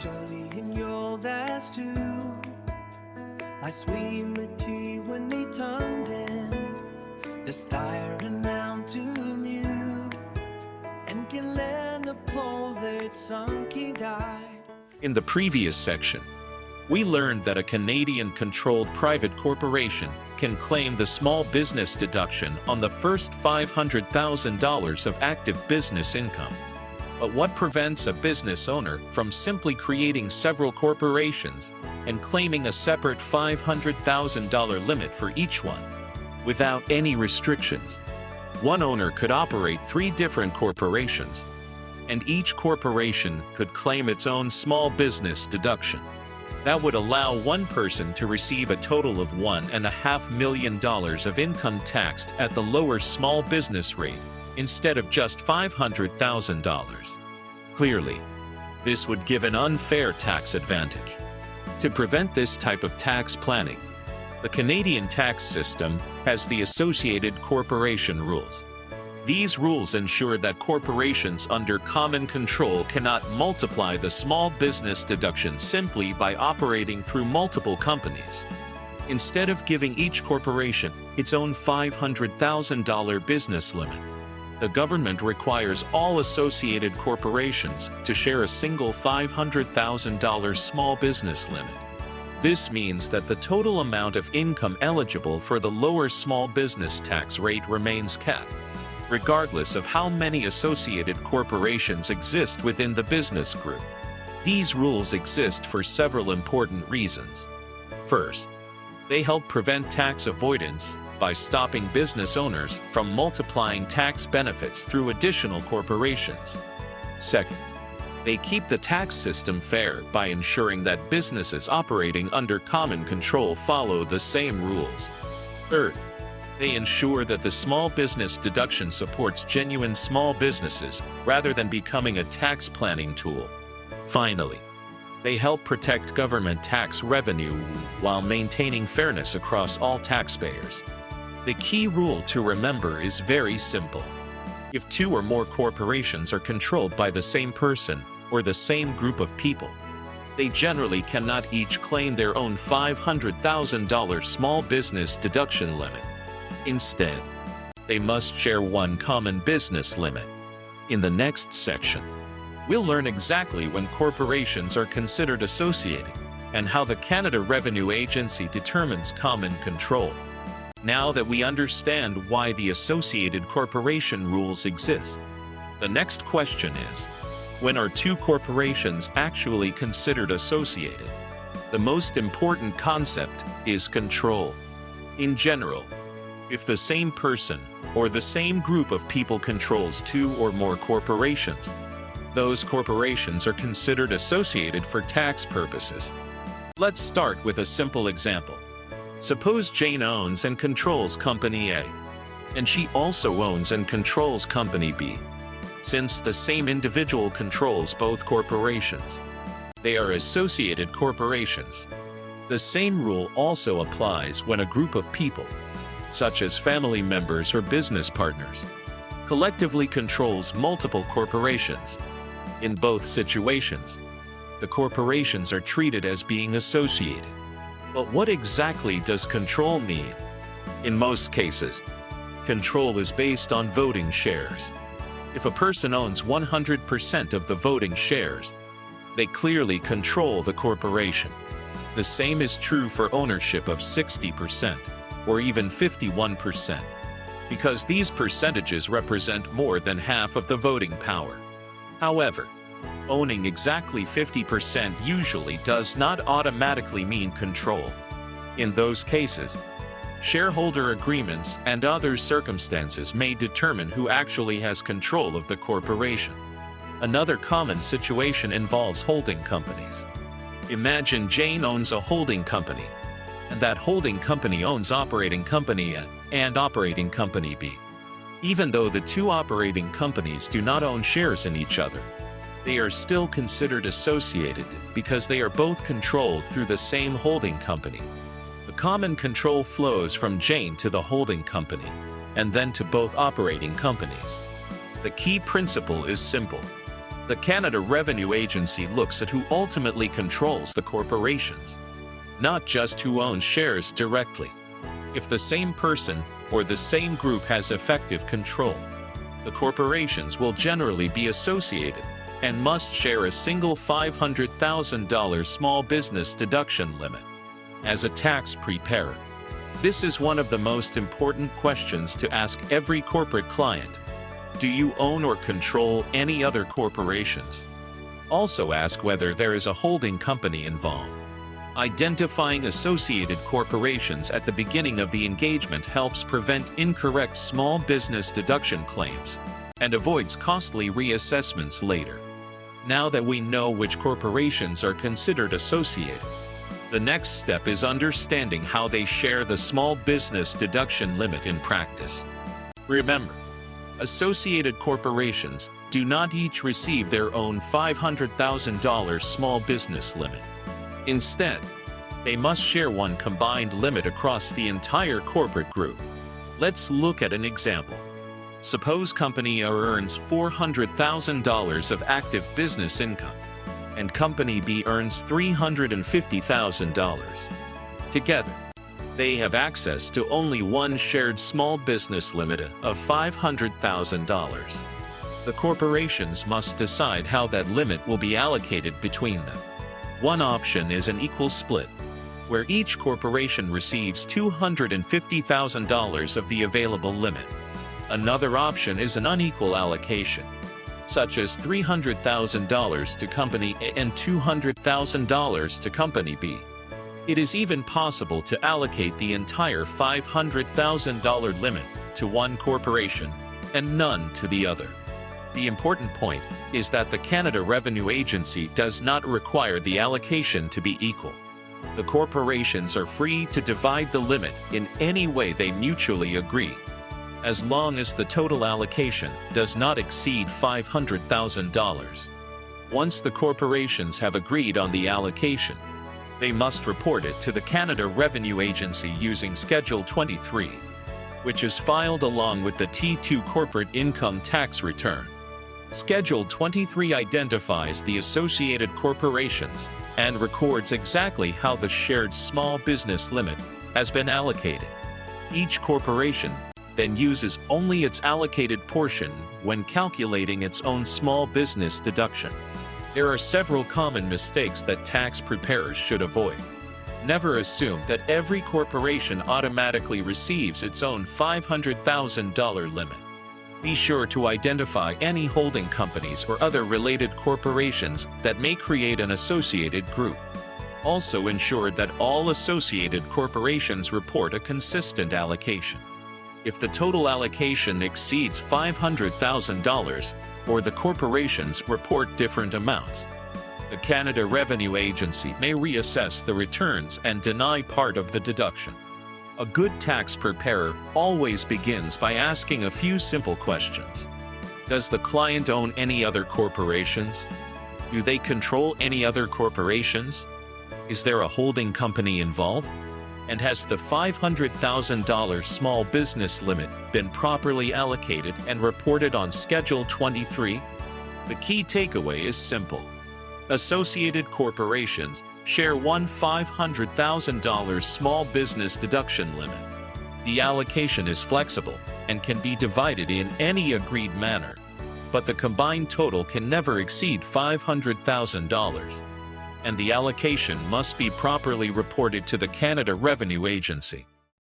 studying your last two. I swim med when turned in. The staring down to mute. And can learn the pole that sunk he died. In the previous section, we learned that a Canadian-controlled private corporation can claim the small business deduction on the first $500,000 of active business income. But what prevents a business owner from simply creating several corporations and claiming a separate $500,000 limit for each one, without any restrictions? One owner could operate 3 different corporations, and each corporation could claim its own small business deduction. That would allow one person to receive a total of $1.5 million of income taxed at the lower small business rate, instead of just $500,000. Clearly, this would give an unfair tax advantage. To prevent this type of tax planning, the Canadian tax system has the Associated Corporation Rules. These rules ensure that corporations under common control cannot multiply the small business deduction simply by operating through multiple companies. Instead of giving each corporation its own $500,000 business limit, the government requires all associated corporations to share a single $500,000 small business limit. This means that the total amount of income eligible for the lower small business tax rate remains capped, regardless of how many associated corporations exist within the business group. These rules exist for several important reasons. First, they help prevent tax avoidance by stopping business owners from multiplying tax benefits through additional corporations. Second, they keep the tax system fair by ensuring that businesses operating under common control follow the same rules. Third, they ensure that the small business deduction supports genuine small businesses rather than becoming a tax planning tool. Finally, they help protect government tax revenue while maintaining fairness across all taxpayers. The key rule to remember is very simple. If 2 or more corporations are controlled by the same person or the same group of people, they generally cannot each claim their own $500,000 small business deduction limit. Instead, they must share one common business limit. In the next section, we'll learn exactly when corporations are considered associated and how the Canada Revenue Agency determines common control. Now that we understand why the associated corporation rules exist, the next question is, when are 2 corporations actually considered associated? The most important concept is control. In general, if the same person or the same group of people controls 2 or more corporations, those corporations are considered associated for tax purposes. Let's start with a simple example. Suppose Jane owns and controls Company A, and she also owns and controls Company B. Since the same individual controls both corporations, they are associated corporations. The same rule also applies when a group of people, such as family members or business partners, collectively controls multiple corporations. In both situations, the corporations are treated as being associated. But what exactly does control mean? In most cases, control is based on voting shares. If a person owns 100% of the voting shares, they clearly control the corporation. The same is true for ownership of 60% or even 51%, because these percentages represent more than half of the voting power. However, owning exactly 50% usually does not automatically mean control. In those cases, shareholder agreements and other circumstances may determine who actually has control of the corporation. Another common situation involves holding companies. Imagine Jane owns a holding company, and that holding company owns operating company A and operating company B. Even though the 2 operating companies do not own shares in each other, they are still considered associated because they are both controlled through the same holding company. The common control flows from Jane to the holding company, and then to both operating companies. The key principle is simple. The Canada Revenue Agency looks at who ultimately controls the corporations, not just who owns shares directly. If the same person or the same group has effective control, the corporations will generally be associated and must share a single $500,000 small business deduction limit. As a tax preparer, this is one of the most important questions to ask every corporate client. Do you own or control any other corporations? Also ask whether there is a holding company involved. Identifying associated corporations at the beginning of the engagement helps prevent incorrect small business deduction claims and avoids costly reassessments later. Now that we know which corporations are considered associated, the next step is understanding how they share the small business deduction limit in practice. Remember, associated corporations do not each receive their own $500,000 small business limit. Instead, they must share one combined limit across the entire corporate group. Let's look at an example. Suppose Company A earns $400,000 of active business income, and Company B earns $350,000. Together, they have access to only one shared small business limit of $500,000. The corporations must decide how that limit will be allocated between them. One option is an equal split, where each corporation receives $250,000 of the available limit. Another option is an unequal allocation, such as $300,000 to Company A and $200,000 to Company B. It is even possible to allocate the entire $500,000 limit to one corporation and none to the other. The important point is that the Canada Revenue Agency does not require the allocation to be equal. The corporations are free to divide the limit in any way they mutually agree, as long as the total allocation does not exceed $500,000. Once the corporations have agreed on the allocation, they must report it to the Canada Revenue Agency using Schedule 23, which is filed along with the T2 corporate income tax return. Schedule 23 identifies the associated corporations and records exactly how the shared small business limit has been allocated. Each corporation then uses only its allocated portion when calculating its own small business deduction. There are several common mistakes that tax preparers should avoid. Never assume that every corporation automatically receives its own $500,000 limit. Be sure to identify any holding companies or other related corporations that may create an associated group. Also ensure that all associated corporations report a consistent allocation. If the total allocation exceeds $500,000, or the corporations report different amounts, the Canada Revenue Agency may reassess the returns and deny part of the deduction. A good tax preparer always begins by asking a few simple questions. Does the client own any other corporations? Do they control any other corporations? Is there a holding company involved? And has the $500,000 small business limit been properly allocated and reported on Schedule 23? The key takeaway is simple. Associated corporations share one $500,000 small business deduction limit. The allocation is flexible and can be divided in any agreed manner, but the combined total can never exceed $500,000. And the allocation must be properly reported to the Canada Revenue Agency.